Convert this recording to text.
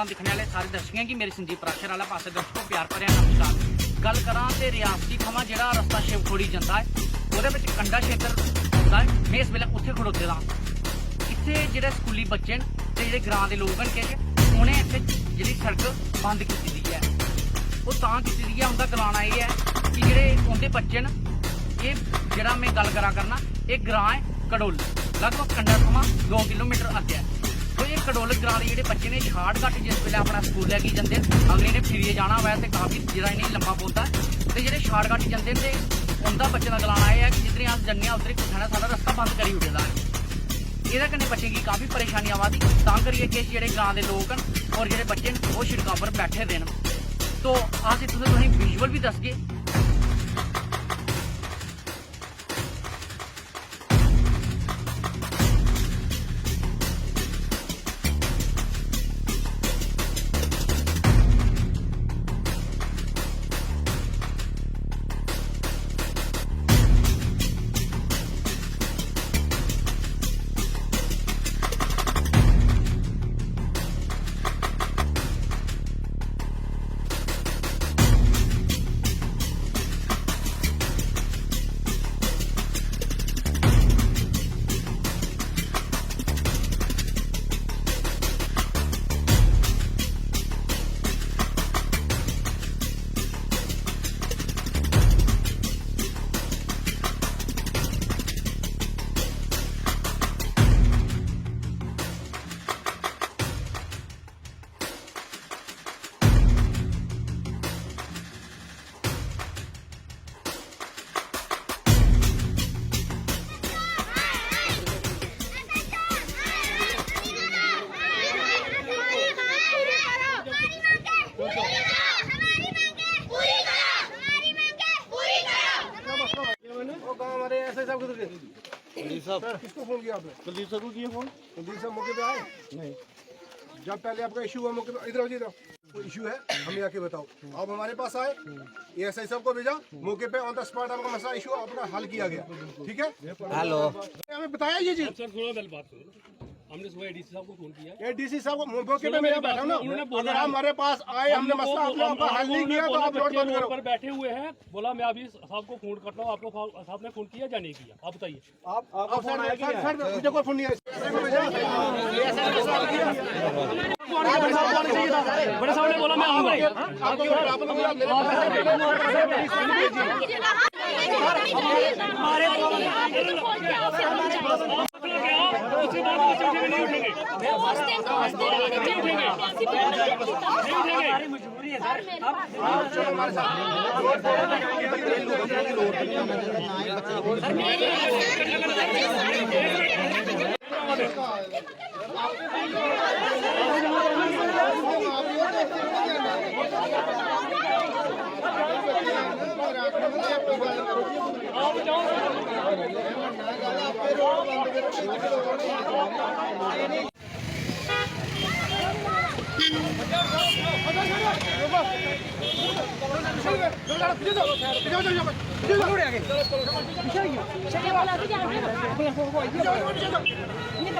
खबर दिखने वाले सारे दर्शकों की मेरी संजीव प्राक्षर वाला पासे दर्शकों प्यार भरिया नमस्कार। गल करा तो रियासती थमां जिहड़ा रस्ता शिवखोड़ी जाता है वो कंडा क्षेत्र आता है। मैं इस वेले उत्थे खड़ोते दा इत्थे जिहड़े स्कूली बच्चे न ते जिहड़े ग्रां दे लोग न कि उन्हें इत्थे जिहड़ी सड़क बंद की दी है वो तां कीती दी है। उनका गलाना ये है कि जिहड़े उनके बच्चे न ये जिहड़ा मैं गल करा करना ये ग्रां है कड़ोल लगभग कंडा थमां 2 किलोमीटर अगे है। तो ये कड़ोल ग्रां के जिहड़े बच्चे ने शार्टकट जिस वेले अपना स्कूल लैके जाते अगले ने फिरिए जाना होवे तो काफ़ी जिहड़ा इन्हें लंबा पौंदा है। तो जिहड़े शार्टकट जाते हैं तो उनका बच्चे का गलाना यह है कि जितने अस जन्ने उधर कुछ ने सारा रस्ता बंद करी ओड़े दा है। ये कन्नै बच्चों की काफ़ी परेशानी आवा दी तां करियै किश जिहड़े ग्रां के लोग न और जिहड़े बच्चे न वो सड़कों पर बैठे दे न। तो अस तुसें विजुअल भी दसगे। कुलदीप साहब किसको फोन किया आपने? कुलदीप साहब को किया फोन? कुलदीप साहब मौके पे आए? नहीं। जब पहले आपका इशू हुआ मौके पे इधर आओ कोई इशू है हमें आके बताओ। आप हमारे पास आए एएसआई साहब को भेजा मौके पे ऑन द स्पॉट आपका मसला इशू अपना हल किया गया। ठीक है हेलो हमें बताया ये चीज। सर सुनो पहले बात करो। हमने सुबह एडीसी साहब को फोन किया। एडीसी साहब को मौके पे मैं बैठा हूं ना। अगर आप हमारे पास आए हमने मसला आपका हल नहीं किया तो आप नोट बंद करो। पर बैठे हुए हैं बोला मैं अभी साहब को फोन करता हूँ। आप लोग साहब ने फोन किया या नहीं किया आप बताइए। आप फोन आया कि सर मुझे कोई फोन नहीं आया। बड़े साहब ने बोला मैं आऊंगा। उसके बाद बच्चे उठेंगे नहीं उठेंगे हमारी मजबूरी है सर। आप चलो हमारे Ini